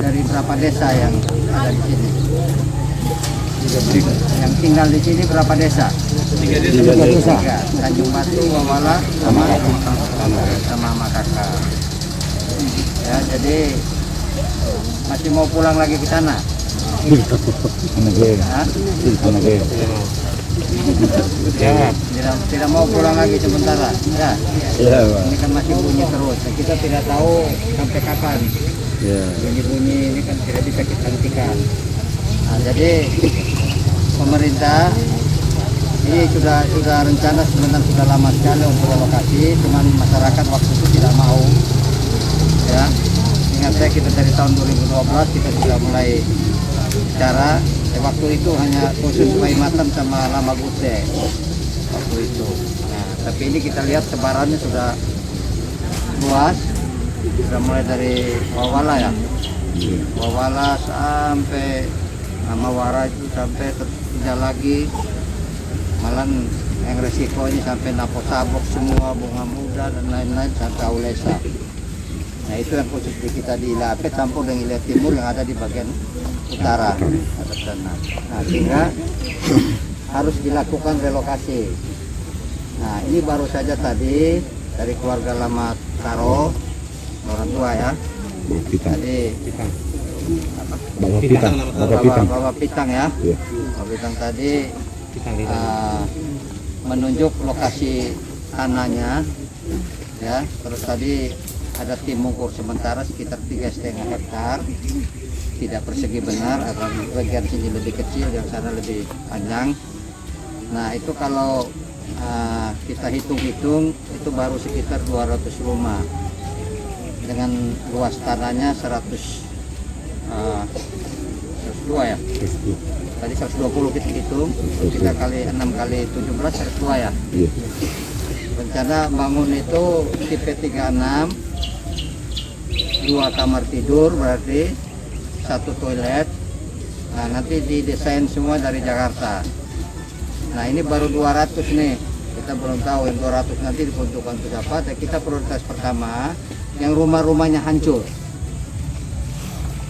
dari berapa desa yang ada di sini? Yang tinggal di sini berapa desa? 3 desa. Tanjung Batu, Wawala, sama Makaka. Ya, jadi masih mau pulang lagi ke sana? Tidak mau pulang lagi sementara. Ya. Ini kan masih bunyi terus. Kita tidak tahu sampai kapan. Bunyi-bunyi ini kan tidak bisa kita hentikan. Nah, jadi pemerintah ini sudah rencana sebenarnya sudah lama sekali untuk relokasi, cuman masyarakat waktu itu tidak mau. Ya, ingat saya kita dari tahun 2012 kita sudah mulai bicara. Waktu itu hanya khusus Bayi Matam sama Lama Gute waktu itu. Nah, tapi ini kita lihat sebarannya sudah luas, sudah mulai dari Wawala ya, Wawala sampai Mawara itu sampai tertinggal lagi, malah yang resiko ini sampai Naposabok semua, Bunga Muda dan lain-lain sampai Aulesa. Nah itu yang khusus di kita di Ilapet campur dengan Ilia Timur yang ada di bagian utara atas sana. Nah sehingga harus dilakukan relokasi. Nah ini baru saja tadi dari keluarga Lama Taro, orang tua ya. Tadi Bapak Pitang ya. Bapak Pitang tadi menunjuk lokasi tanahnya ya. Terus tadi ada tim mengukur sementara sekitar 3,5 hektar, tidak persegi benar, akan bagian sini lebih kecil, yang sana lebih panjang. Nah itu kalau kita hitung-hitung itu baru sekitar 200 rumah dengan luas tanahnya 102 ya. Tadi 120 kita hitung, kita kali 6 kali 17 102 ya. Rencana bangun itu tipe 36, 2 kamar tidur berarti 1 toilet. Nah nanti didesain semua dari Jakarta. Nah ini baru 200 nih, kita belum tahu yang 200 nanti diperuntukkan untuk apa. Dan kita prioritas pertama yang rumah-rumahnya hancur.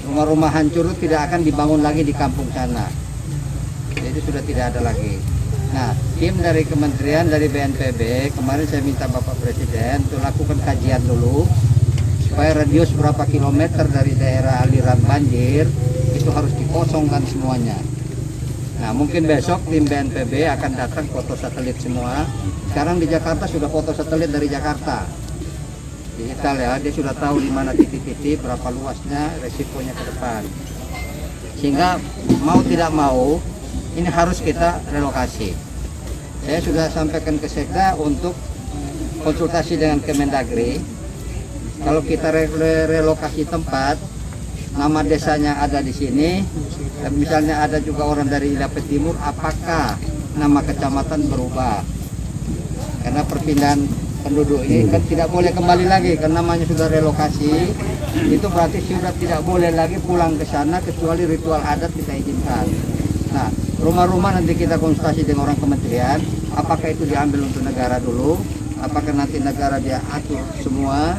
Rumah-rumah hancur itu tidak akan dibangun lagi di kampung sana, jadi sudah tidak ada lagi. Nah tim dari kementerian, dari BNPB kemarin saya minta Bapak Presiden untuk lakukan kajian dulu supaya radius berapa kilometer dari daerah aliran banjir itu harus dikosongkan semuanya. Nah mungkin besok tim BNPB akan datang foto satelit semua. Sekarang di Jakarta sudah foto satelit dari Jakarta digital ya, dia sudah tahu di mana titik-titik, berapa luasnya, resikonya ke depan. Sehingga mau tidak mau ini harus kita relokasi. Saya sudah sampaikan ke Sekda untuk konsultasi dengan Kemendagri. Kalau kita relokasi tempat, nama desanya ada di sini, dan misalnya ada juga orang dari Ilapet Timur, apakah nama kecamatan berubah? Karena perpindahan penduduk ini kan tidak boleh kembali lagi, karena namanya sudah relokasi, itu berarti sudah tidak boleh lagi pulang ke sana kecuali ritual adat kita izinkan. Nah, rumah-rumah nanti kita konsultasi dengan orang kementerian, apakah itu diambil untuk negara dulu, apakah nanti negara dia atur semua.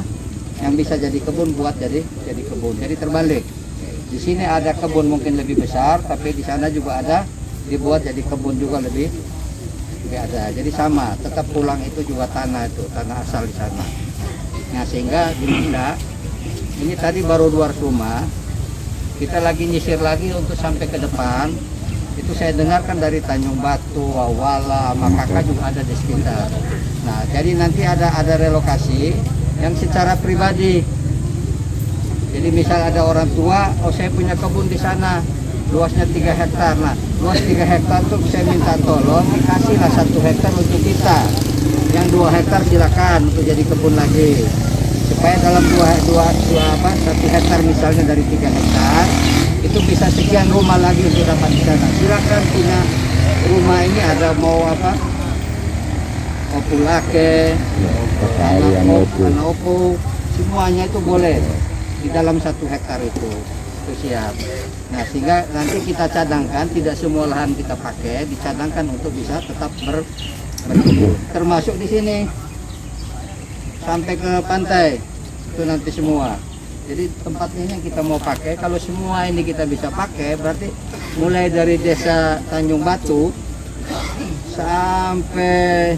Yang bisa jadi kebun buat jadi kebun. Jadi terbalik. Di sini ada kebun mungkin lebih besar, tapi di sana juga ada dibuat jadi kebun juga lebih ada. Jadi sama, tetap pulang itu juga tanah itu, tanah asal di sana. Nah sehingga diminta, ini tadi baru 200 rumah, kita lagi nyisir lagi untuk sampai ke depan. Itu saya dengarkan dari Tanjung Batu, Wawala, Makaka juga ada di sekitar. Nah jadi nanti ada relokasi yang secara pribadi. Jadi misal ada orang tua, oh saya punya kebun di sana, luasnya 3 hektar. Nah, luas 3 hektar tuh saya minta tolong dikasihlah 1 hektar untuk kita. Yang 2 hektar silakan untuk jadi kebun lagi. Supaya dalam 1 hektar misalnya dari 3 hektar, itu bisa sekian rumah lagi untuk dapat di sana. Silakan punya rumah ini ada mau apa? Opulake, Anopo, semuanya itu boleh di dalam 1 hektar itu siap. Nah sehingga nanti kita cadangkan, tidak semua lahan kita pakai, dicadangkan untuk bisa tetap berkebun. Termasuk di sini sampai ke pantai itu nanti semua. Jadi tempatnya ini yang kita mau pakai. Kalau semua ini kita bisa pakai, berarti mulai dari desa Tanjung Batu sampai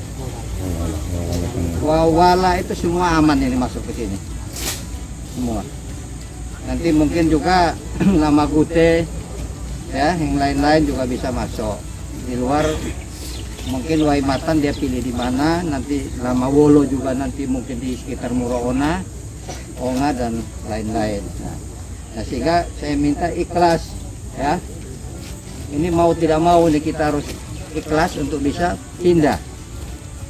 Wawala itu semua aman ini masuk ke sini. Semua. Nanti mungkin juga Lama Gute ya, yang lain-lain juga bisa masuk. Di luar mungkin Waimatan dia pilih di mana, nanti Lama Wolo juga nanti mungkin di sekitar Muroona, Onga dan lain-lain. Nah, sehingga saya minta ikhlas ya. Ini mau tidak mau nih kita harus ikhlas untuk bisa pindah.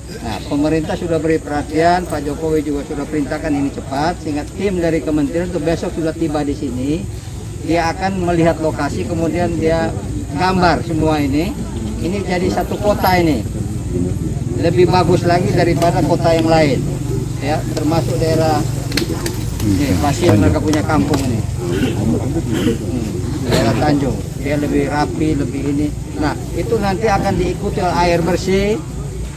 Nah, pemerintah sudah beri perhatian, Pak Jokowi juga sudah perintahkan ini cepat, sehingga tim dari kementerian itu besok sudah tiba di sini. Dia akan melihat lokasi, kemudian dia gambar semua ini. Ini jadi satu kota ini, lebih bagus lagi daripada kota yang lain, ya, termasuk daerah ini, Pasir mereka punya kampung ini, daerah Tanjung, dia lebih rapi, lebih ini. Nah, itu nanti akan diikuti oleh air bersih.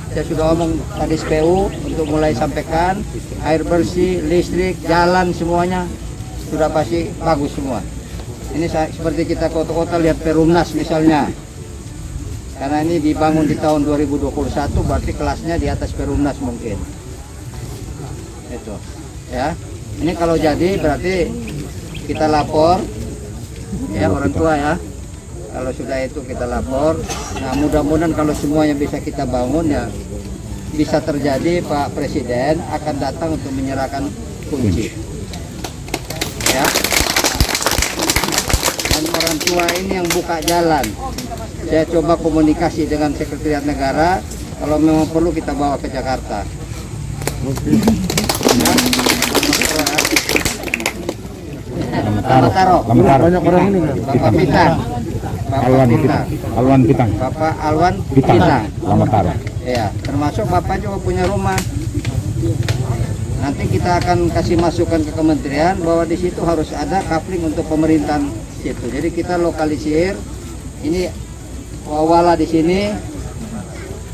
Saya sudah ngomong tadi SPU untuk mulai sampaikan air bersih, listrik, jalan semuanya sudah pasti bagus semua. Ini seperti kita kota-kota lihat Perumnas misalnya, karena ini dibangun di tahun 2021 berarti kelasnya di atas Perumnas mungkin. Itu ya. Ini kalau jadi berarti kita lapor ya orang tua ya. Kalau sudah itu kita lapor. Nah, mudah-mudahan kalau semuanya bisa kita bangun ya bisa terjadi, Pak Presiden akan datang untuk menyerahkan kunci. Ya. Dan orang tua ini yang buka jalan. Saya coba komunikasi dengan Sekretariat Negara, kalau memang perlu kita bawa ke Jakarta. Ya. Lamataro. Banyak orang ini. Bapak Pitang. Alwan Pitang. Bapak Alwan Pitang. Lamataro. Ya, termasuk Bapak juga punya rumah. Nanti kita akan kasih masukan ke kementerian bahwa di situ harus ada kapling untuk pemerintahan situ. Jadi kita lokalisir ini Wawala di sini,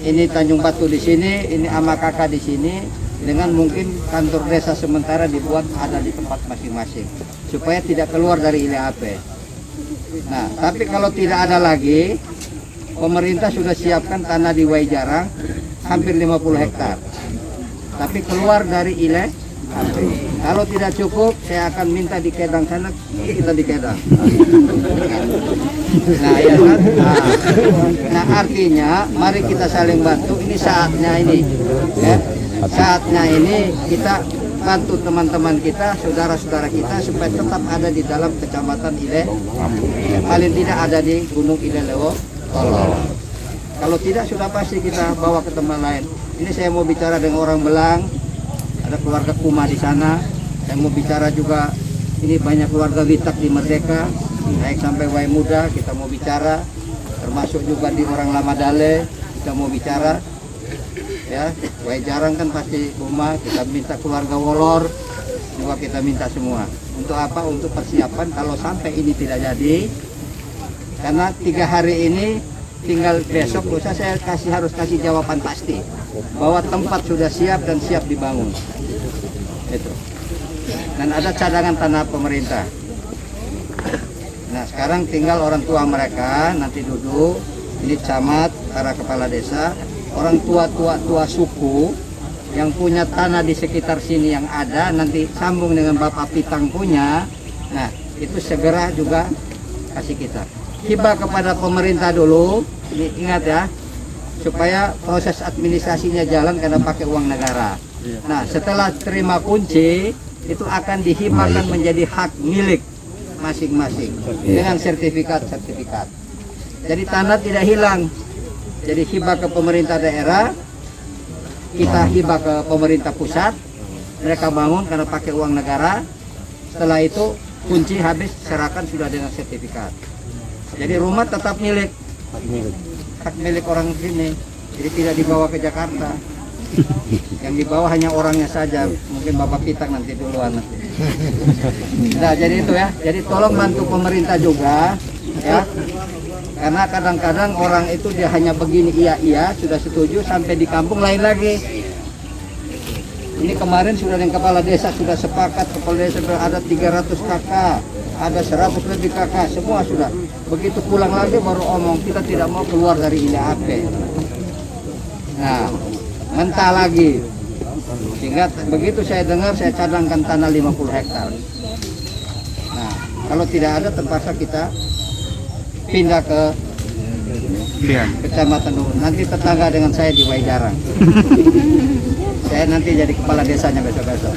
ini Tanjung Batu di sini, ini Amakaka di sini, dengan mungkin kantor desa sementara dibuat ada di tempat masing-masing supaya tidak keluar dari ILAP. Nah, tapi kalau tidak ada lagi, pemerintah sudah siapkan tanah di Waijarang hampir 50 hektar. Tapi keluar dari ILAP. Kalau tidak cukup, saya akan minta di Kedang sana, kita di Kedang. Nah, ya kan? Nah, artinya mari kita saling bantu. Ini saatnya ini, ya. Saatnya ini kita bantu teman-teman kita, saudara-saudara kita supaya tetap ada di dalam kecamatan Ile. Paling tidak ada di Gunung Ilelewo. Kalau tidak sudah pasti kita bawa ke tempat lain. Ini saya mau bicara dengan orang Belang, ada keluarga Kuma di sana. Saya mau bicara juga, ini banyak keluarga Witak di Merdeka, naik sampai Wai Muda kita mau bicara, termasuk juga di orang Lama Dale kita mau bicara. Ya, Wai Jarang kan pasti Kuma, kita minta keluarga Wolor juga kita minta semua. Untuk apa? Untuk persiapan kalau sampai ini tidak jadi. Karena 3 hari ini tinggal besok lusa saya harus kasih jawaban pasti bahwa tempat sudah siap dan siap dibangun. Itu. Dan ada cadangan tanah pemerintah. Nah, sekarang tinggal orang tua mereka nanti duduk, ini camat, para kepala desa, orang tua suku yang punya tanah di sekitar sini yang ada, nanti sambung dengan Bapak Pitang punya. Nah, itu segera juga kasih kita. Hibah kepada pemerintah dulu, ini ingat ya, supaya proses administrasinya jalan karena pakai uang negara. Nah, setelah terima kunci, itu akan dihibahkan menjadi hak milik masing-masing dengan sertifikat. Jadi tanah tidak hilang. Jadi hibah ke pemerintah daerah, kita hibah ke pemerintah pusat, mereka bangun karena pakai uang negara. Setelah itu kunci habis, serahkan sudah dengan sertifikat. Jadi rumah tetap milik, hak milik orang sini. Jadi tidak dibawa ke Jakarta. Yang dibawa hanya orangnya saja, mungkin Bapak Pitang nanti duluan. Nah, jadi itu ya. Jadi tolong bantu pemerintah juga, ya. Karena kadang-kadang orang itu dia hanya begini iya sudah setuju, sampai di kampung lain lagi. Ini kemarin sudah dengan kepala desa sudah sepakat, kepala desa sudah ada 300 kakak, ada 100 lebih kakak, semua sudah. Begitu pulang lagi baru omong kita tidak mau keluar dari ILAP. Nah, mentah lagi. Sehingga begitu saya dengar saya cadangkan tanah 50 hektar. Nah, kalau tidak ada terpaksa kita pindah ke Kecamatan Ubud. Nanti tetangga dengan saya di Waijarang. Saya nanti jadi kepala desanya besok-besok.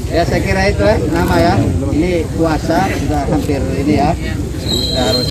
Ya saya kira itu nama ya. Ini puasa sudah hampir ini ya. Sudah harus